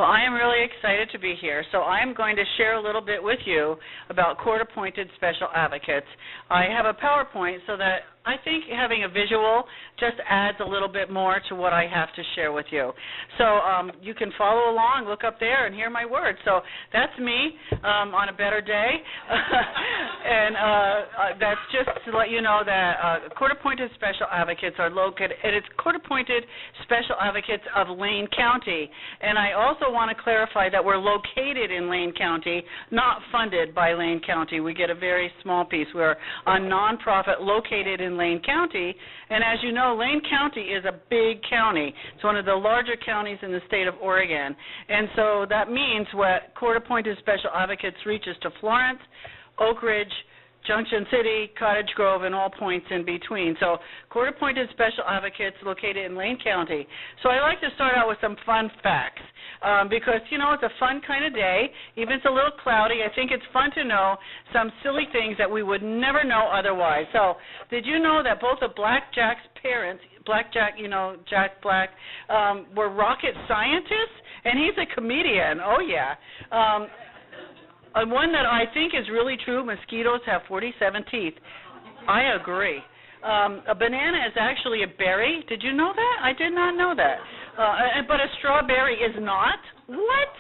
Well, I am really excited to be here. So I am going to share a little bit with you about court-appointed special advocates. I have a PowerPoint so that I think having a visual just adds a little bit more to what I have to share with you. So you can follow along, look up there, and hear my words. So that's me on a better day. And that's just to let you know that court-appointed special advocates are located, and it's court-appointed special advocates of Lane County. And I also want to clarify that we're located in Lane County, not funded by Lane County. We get a very small piece. We're a nonprofit located in Lane County, and as you know, Lane County is a big county. It's one of the larger counties in the state of Oregon, and so that means what court-appointed special advocates reaches to Florence, Oak Ridge, Junction City, Cottage Grove, and all points in between. So court-appointed special advocates located in Lane County. So I like to start out with some fun facts because, you know, it's a fun kind of day. Even if it's a little cloudy, I think it's fun to know some silly things that we would never know otherwise. So did you know that both of Blackjack's parents, Blackjack, you know, Jack Black, were rocket scientists? And he's a comedian. Oh, yeah. One that I think is really true, mosquitoes have 47 teeth. I agree. A banana is actually a berry. Did you know that? I did not know that. But a strawberry is not? What?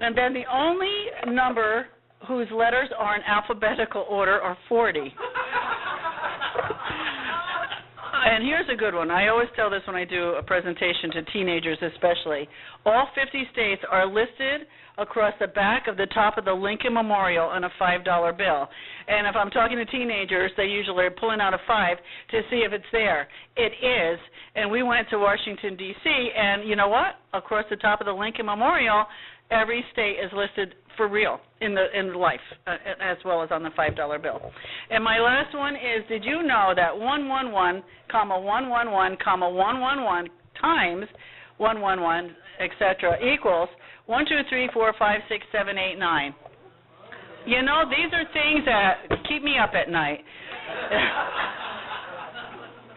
And then the only number whose letters are in alphabetical order are 40. And here's a good one. I always tell this when I do a presentation to teenagers especially. All 50 states are listed across the back of the top of the Lincoln Memorial on a $5 bill. And if I'm talking to teenagers, they usually are pulling out a 5 to see if it's there. It is. And we went to Washington, D.C., and you know what? Across the top of the Lincoln Memorial, every state is listed for real in life, as well as on the $5 bill. And my last one is, did you know that 111, 111, 111 times 111, etc., equals 1, 2, 3, 4, 5, 6, 7, 8, 9? You know, these are things that keep me up at night.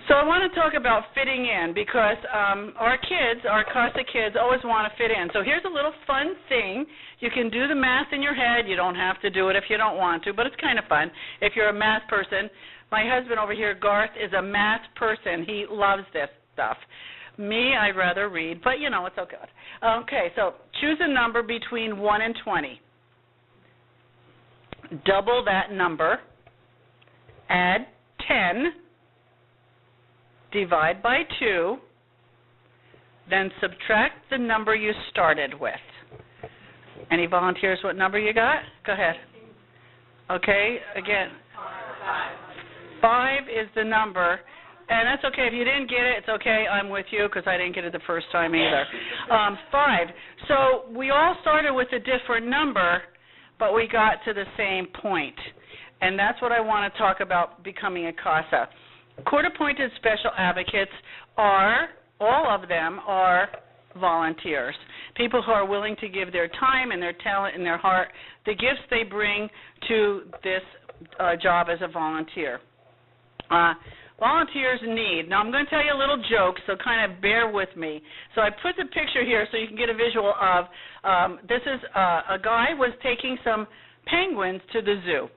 So I want to talk about fitting in because our kids, our CASA kids, always want to fit in. So here's a little fun thing. You can do the math in your head. You don't have to do it if you don't want to, but it's kind of fun if you're a math person. My husband over here, Garth, is a math person. He loves this stuff. Me, I'd rather read, but, you know, it's okay. Okay, so choose a number between 1 and 20. Double that number. Add 10. Divide by 2, then subtract the number you started with. Any volunteers what number you got? Go ahead. Okay, again. 5 is the number, and that's okay. If you didn't get it, it's okay. I'm with you because I didn't get it the first time either. 5. So we all started with a different number, but we got to the same point, and that's what I want to talk about becoming a CASA. Court-appointed special advocates are, all of them are volunteers, people who are willing to give their time and their talent and their heart, the gifts they bring to this job as a volunteer. Volunteers need. Now, I'm going to tell you a little joke, so kind of bear with me. So I put the picture here so you can get a visual of, this is a guy was taking some penguins to the zoo,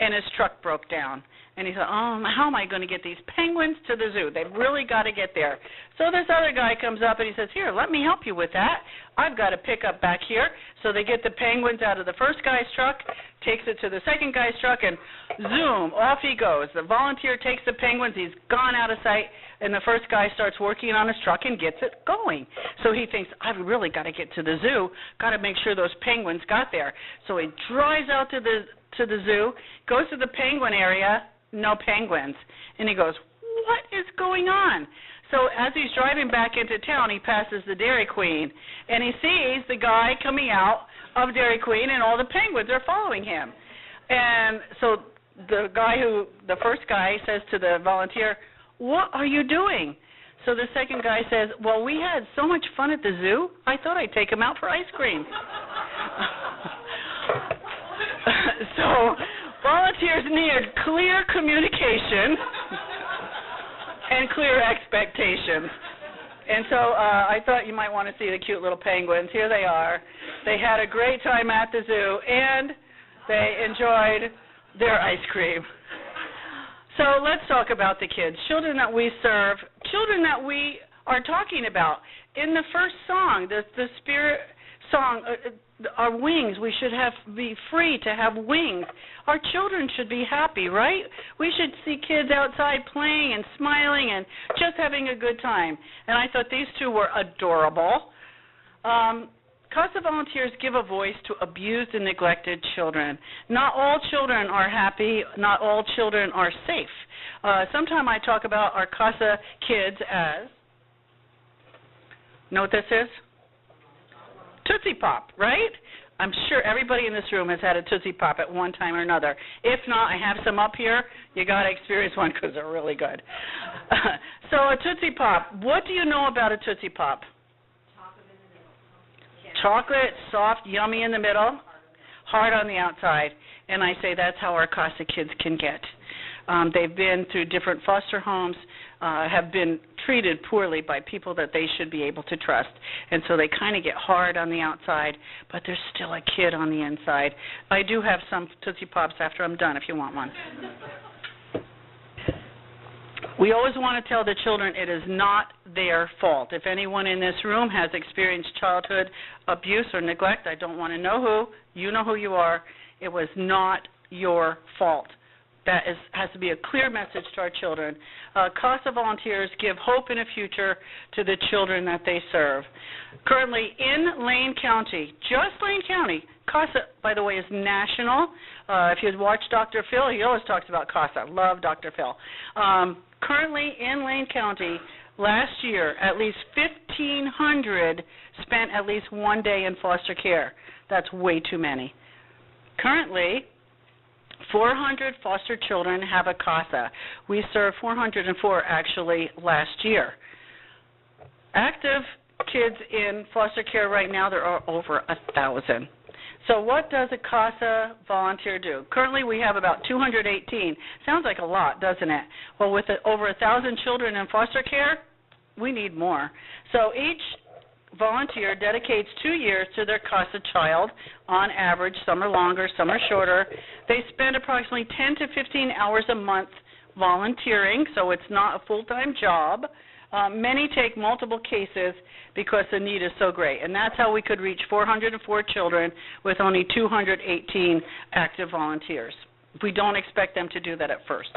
and his truck broke down. And he said, oh, how am I going to get these penguins to the zoo? They've really got to get there. So this other guy comes up and he says, here, let me help you with that. I've got a pickup back here. So they get the penguins out of the first guy's truck, takes it to the second guy's truck, and zoom, off he goes. The volunteer takes the penguins. He's gone out of sight, and the first guy starts working on his truck and gets it going. So he thinks, I've really got to get to the zoo, got to make sure those penguins got there. So he drives out to the zoo, goes to the penguin area, no penguins. And he goes, what is going on? So as he's driving back into town, he passes the Dairy Queen, and he sees the guy coming out of Dairy Queen, and all the penguins are following him. And so the first guy says to the volunteer, what are you doing? So the second guy says, well, we had so much fun at the zoo, I thought I'd take him out for ice cream. So volunteers need clear communication and clear expectations. And so I thought you might want to see the cute little penguins. Here they are. They had a great time at the zoo, and they enjoyed their ice cream. So let's talk about the kids, children that we serve, children that we are talking about. In the first song, the Spirit song, our wings, we should be free to have wings. Our children should be happy, right? We should see kids outside playing and smiling and just having a good time. And I thought these two were adorable. CASA volunteers give a voice to abused and neglected children. Not all children are happy. Not all children are safe. Sometimes I talk about our CASA kids as, know what this is? Tootsie Pop, right? I'm sure everybody in this room has had a Tootsie Pop at one time or another. If not, I have some up here. You got to experience one because they're really good. So a Tootsie Pop, what do you know about a Tootsie Pop? Chocolate, soft, yummy in the middle, hard on the outside. And I say that's how our CASA kids can get. They've been through different foster homes, have been treated poorly by people that they should be able to trust. And so they kind of get hard on the outside, but there's still a kid on the inside. I do have some Tootsie Pops after I'm done if you want one. We always want to tell the children it is not their fault. If anyone in this room has experienced childhood abuse or neglect, I don't want to know who. You know who you are. It was not your fault. That has to be a clear message to our children. CASA volunteers give hope in a future to the children that they serve. Currently in Lane County, just Lane County, CASA, by the way, is national. If you watch Dr. Phil, he always talks about CASA. Love Dr. Phil. Currently in Lane County, last year, at least 1,500 spent at least one day in foster care. That's way too many. Currently, 400 foster children have a CASA. We served 404 actually last year. Active kids in foster care right now, there are over 1,000. So what does a CASA volunteer do? Currently we have about 218. Sounds like a lot, doesn't it? Well, with over 1,000 children in foster care, we need more. So each volunteer dedicates 2 years to their CASA child. On average, some are longer, some are shorter. They spend approximately 10 to 15 hours a month volunteering, so it's not a full-time job. Many take multiple cases because the need is so great, and that's how we could reach 404 children with only 218 active volunteers. We don't expect them to do that at first.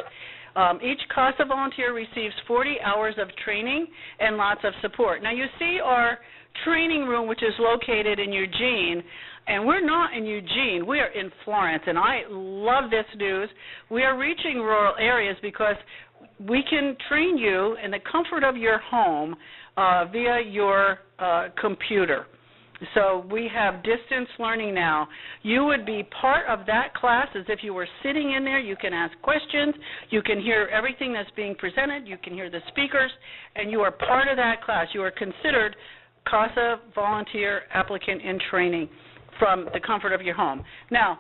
Each CASA volunteer receives 40 hours of training and lots of support. Now, you see our training room, which is located in Eugene, and we're not in Eugene. We are in Florence, and I love this news. We are reaching rural areas because we can train you in the comfort of your home via your computer. So we have distance learning now. You would be part of that class as if you were sitting in there. You can ask questions. You can hear everything that's being presented. You can hear the speakers, and you are part of that class. You are considered CASA volunteer applicant in training from the comfort of your home. Now,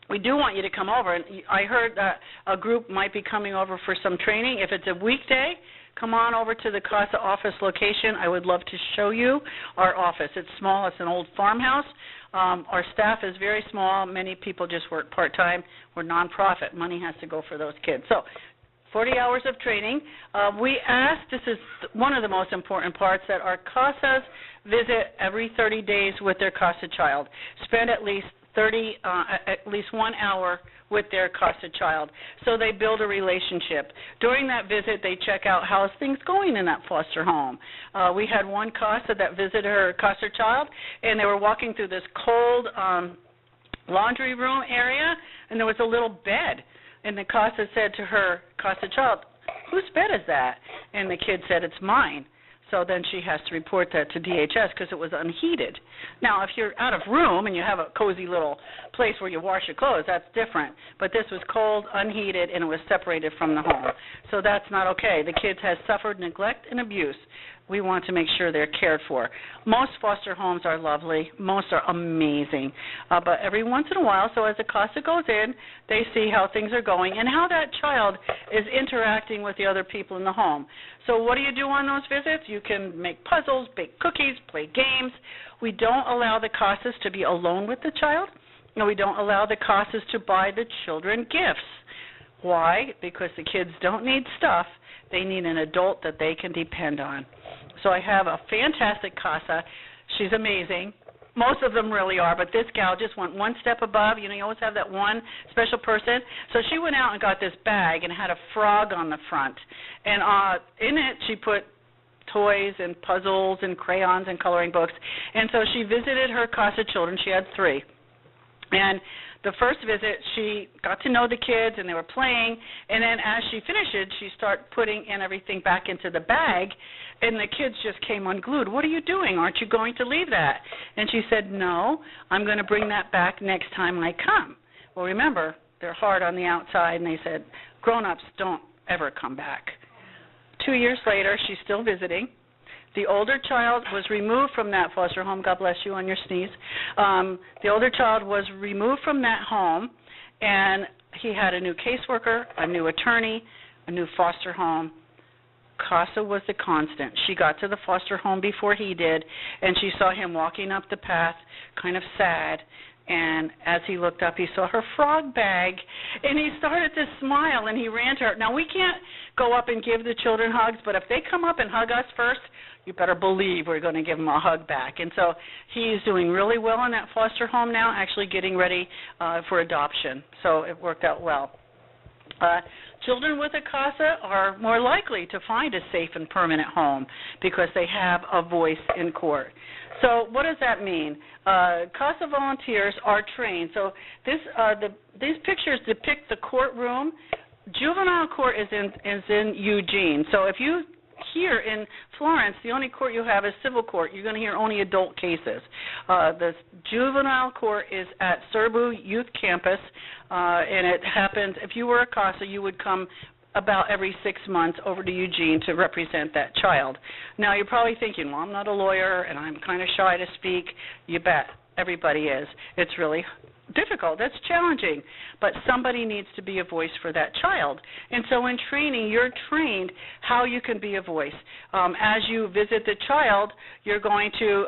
we do want you to come over, and I heard that a group might be coming over for some training. If it's a weekday, come on over to the CASA office location. I would love to show you our office. It's small. It's an old farmhouse. Our staff is very small. Many people just work part-time. We're nonprofit. Money has to go for those kids. So 40 hours of training. We ask, this is one of the most important parts, that our CASAs visit every 30 days with their CASA child. Spend at least 1 hour with their CASA child, so they build a relationship. During that visit, they check out how's things going in that foster home. We had one CASA that visited her CASA child, and they were walking through this cold laundry room area, and there was a little bed. And the CASA said to her CASA child, "Whose bed is that?" And the kid said, "It's mine." So then she has to report that to DHS because it was unheated. Now, if you're out of room and you have a cozy little place where you wash your clothes, that's different. But this was cold, unheated, and it was separated from the home. So that's not okay. The kids has suffered neglect and abuse. we want to make sure they're cared for. Most foster homes are lovely. Most are amazing. But every once in a while, so as the CASA goes in, they see how things are going and how that child is interacting with the other people in the home. So what do you do on those visits? You can make puzzles, bake cookies, play games. We don't allow the CASAs to be alone with the child. No, we don't allow the CASAs to buy the children gifts. Why? Because the kids don't need stuff. They need an adult that they can depend on. So I have a fantastic CASA. She's amazing. Most of them really are, but this gal just went one step above. You know, you always have that one special person. So she went out and got this bag and had a frog on the front. And in it she put toys and puzzles and crayons and coloring books. And so she visited her CASA children. She had 3. And the first visit, she got to know the kids, and they were playing. And then as she finished it, she started putting in everything back into the bag, and the kids just came unglued. What are you doing? Aren't you going to leave that? And she said, no, I'm going to bring that back next time I come. Well, remember, they're hard on the outside, and they said, grown-ups don't ever come back. 2 years later, she's still visiting. The older child was removed from that foster home. God bless you on your sneeze. The older child was removed from that home, and he had a new caseworker, a new attorney, a new foster home. CASA was the constant. She got to the foster home before he did, and she saw him walking up the path, kind of sad. And as he looked up, he saw her frog bag, and he started to smile, and he ran to her. Now, we can't go up and give the children hugs, but if they come up and hug us first, you better believe we're going to give them a hug back. And so he's doing really well in that foster home now, actually getting ready for adoption. So it worked out well. Children with a CASA are more likely to find a safe and permanent home because they have a voice in court. So what does that mean? CASA volunteers are trained. So these pictures depict the courtroom. Juvenile court is in Eugene. So if you here in Florence, the only court you have is civil court. You're going to hear only adult cases. The juvenile court is at Serbu Youth Campus, and it happens, if you were a CASA, you would come about every 6 months over to Eugene to represent that child. Now, you're probably thinking, well, I'm not a lawyer, and I'm kind of shy to speak. You bet. Everybody is. It's really difficult. That's challenging. But somebody needs to be a voice for that child. And so in training, you're trained how you can be a voice. As you visit the child, you're going to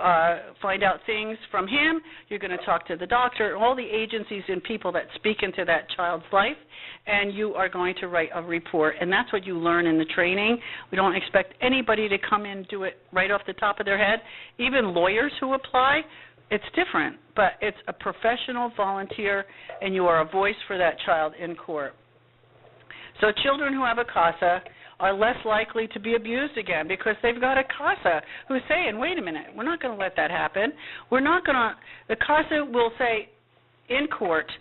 find out things from him. You're going to talk to the doctor, all the agencies and people that speak into that child's life, and you are going to write a report. And that's what you learn in the training. We don't expect anybody to come in and do it right off the top of their head. Even lawyers who apply, it's different, but it's a professional volunteer, and you are a voice for that child in court. So children who have a CASA are less likely to be abused again because they've got a CASA who's saying, wait a minute, we're not going to let that happen. The CASA will say in court,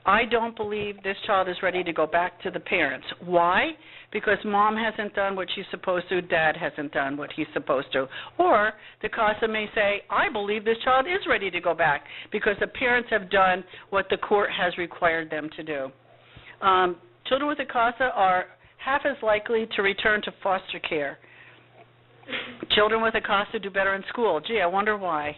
I don't believe this child is ready to go back to the parents. Why? Because mom hasn't done what she's supposed to, dad hasn't done what he's supposed to. Or the CASA may say, I believe this child is ready to go back because the parents have done what the court has required them to do. Children with a CASA are half as likely to return to foster care. Children with a CASA do better in school. Gee, I wonder why.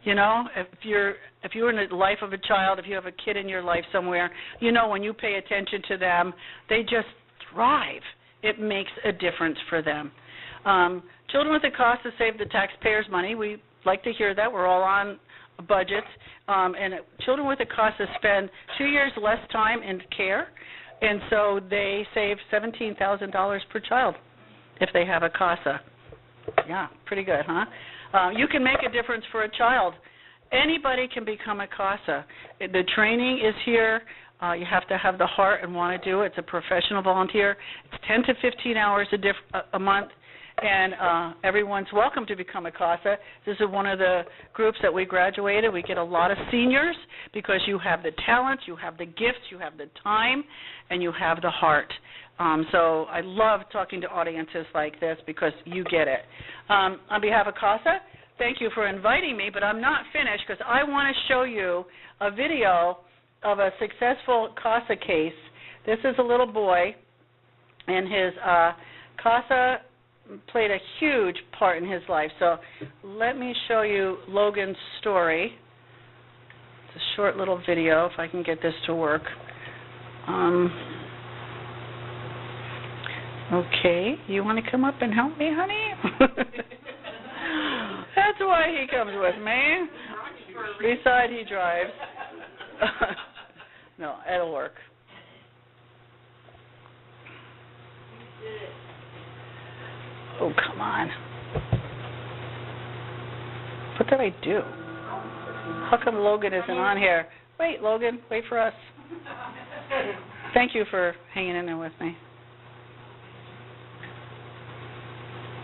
You know, if you're in the life of a child, if you have a kid in your life somewhere, you know when you pay attention to them, they just thrive. It makes a difference for them. Children with a CASA save the taxpayers money. We like to hear that. We're all on budgets. And children with a CASA spend 2 years less time in care, and so they save $17,000 per child if they have a CASA. Yeah, pretty good, huh? You can make a difference for a child. Anybody can become a CASA. The training is here. You have to have the heart and want to do it. It's a professional volunteer. It's 10 to 15 hours a month, and everyone's welcome to become a CASA. This is one of the groups that we graduated. We get a lot of seniors because you have the talent, you have the gifts, you have the time, and you have the heart. So I love talking to audiences like this because you get it. On behalf of CASA, thank you for inviting me, but I'm not finished because I want to show you a video of a successful CASA case. This is a little boy, and his CASA played a huge part in his life. So let me show you Logan's story. It's a short little video, if I can get this to work. Okay, you want to come up and help me, honey? That's why he comes with me. Besides, he drives. No, it'll work. Oh, come on. What did I do? How come Logan isn't on here? Wait, Logan, wait for us. Thank you for hanging in there with me.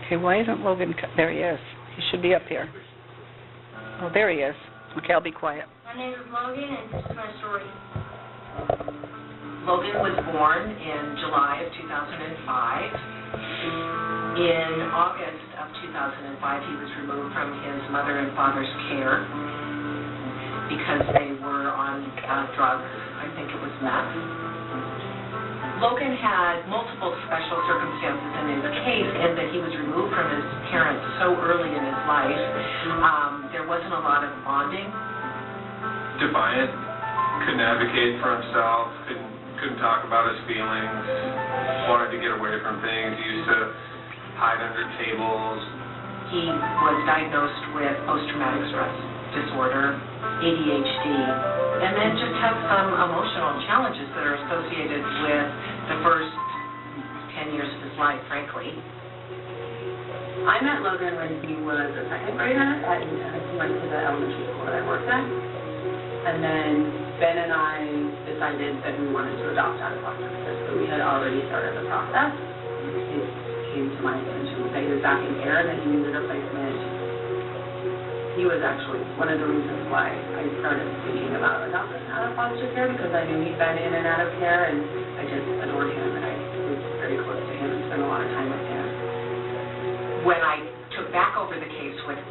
Okay, why isn't Logan? There he is. He should be up here. Oh, there he is. Okay, I'll be quiet. My name is Logan, and this is my story. Logan was born in July of 2005. In August of 2005, he was removed from his mother and father's care because they were on drugs. I think it was meth. Logan had multiple special circumstances in his case in that he was removed from his parents so early in his life. There wasn't a lot of bonding. Defiant, couldn't advocate for himself, couldn't talk about his feelings, wanted to get away from things, used to hide under tables. He was diagnosed with post-traumatic stress disorder, ADHD, and then just had some emotional challenges that are associated with the first 10 years of his life, frankly. I met Logan when he was a second grader, and he went to the elementary school that I worked at. And then Ben and I decided that we wanted to adopt out of foster care, so we had already started the process. It came to my attention that he was back in care and that he needed a placement. He was actually one of the reasons why I started thinking about adopting out of foster care, because I knew he'd been in and out of care, and I just adored him, and I was very close to him and spent a lot of time with him. When I took back over the case with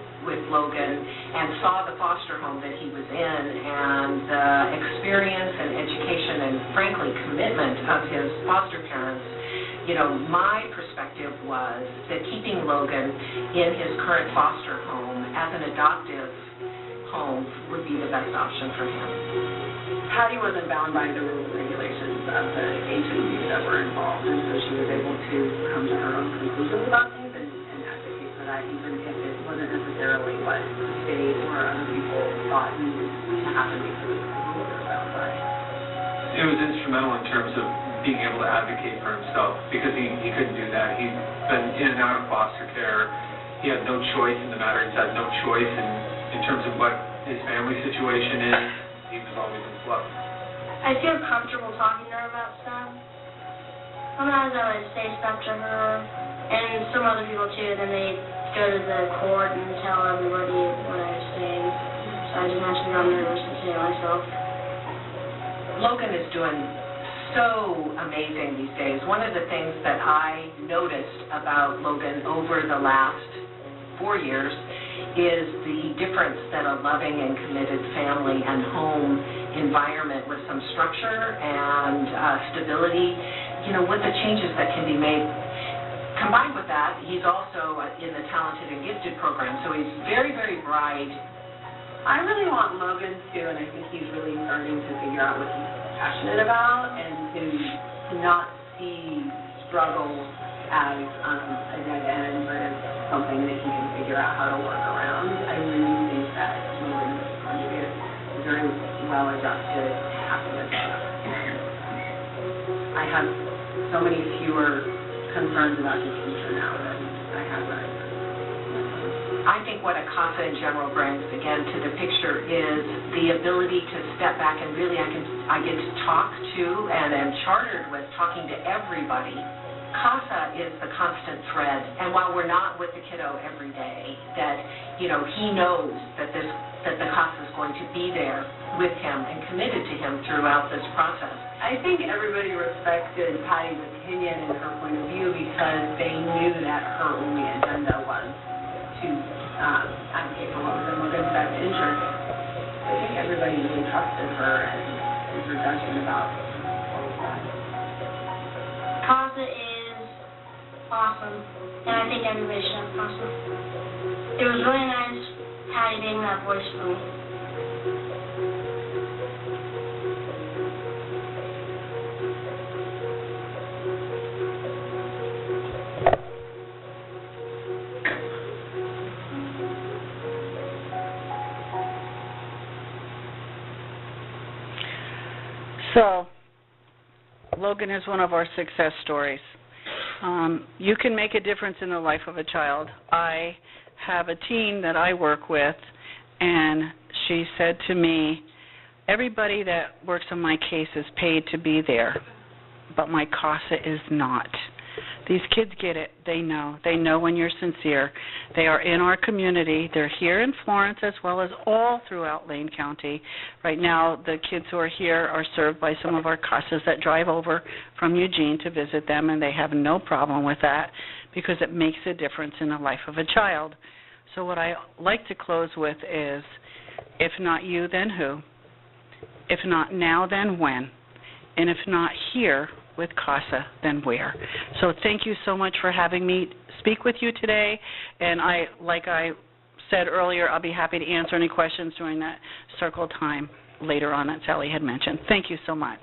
Logan and saw the foster home that he was in and the experience and education and, frankly, commitment of his foster parents, you know, my perspective was that keeping Logan in his current foster home as an adoptive home would be the best option for him. Patty wasn't bound by the rules and regulations of the agencies that were involved, and so she was able to come to her own conclusions about things and advocate for that, even if it wasn't necessarily what the state or other people thought needed to happen because of the rules that were bound by. It was instrumental in terms of being able to advocate for himself, because he couldn't do that. He'd been in and out of foster care. He had no choice in the matter. He's had no choice in terms of what his family situation is. He was always in flux. I feel comfortable talking to her about stuff. Sometimes I would say stuff to her, and some other people too, then they go to the court and tell everybody what I was saying. So I just naturally got nervous to say it myself. Logan is doing so amazing these days. One of the things that I noticed about Logan over the last 4 years is the difference that a loving and committed family and home environment with some structure and stability, you know, what the changes that can be made. Combined with that, he's also in the Talented and Gifted program, so he's very, very bright. I really want Logan to, and I think he's really starting to figure out what he's passionate about, and to not see struggle as a dead end, but as something that he can figure out how to work around. I really think that Logan is going to be very well adjusted to happiness. I have so many fewer concerns about his future now than I had when I was. I think what a CASA in general brings, again, to the picture is the ability to step back and really I get to talk to and am chartered with talking to everybody. CASA is the constant thread, and while we're not with the kiddo every day, that, you know, he knows that the CASA is going to be there with him and committed to him throughout this process. I think everybody respected Patty's opinion and her point of view because they knew that her only agenda was to advocate for what was in Logan's best interest. I think everybody really trusted her and her judgment about what was right. CASA is awesome. And I think everybody should have CASA. It was really nice Patty being that voice for me. So, Logan is one of our success stories. You can make a difference in the life of a child. I have a teen that I work with, and she said to me, everybody that works on my case is paid to be there, but my CASA is not. These kids get it. They know. They know when you're sincere. They are in our community. They're here in Florence as well as all throughout Lane County. Right now, the kids who are here are served by some of our CASAs that drive over from Eugene to visit them, and they have no problem with that because it makes a difference in the life of a child. So what I like to close with is, if not you, then who? If not now, then when? And if not here with CASA, then where? So thank you so much for having me speak with you today. And like I said earlier, I'll be happy to answer any questions during that circle time later on that Sally had mentioned. Thank you so much.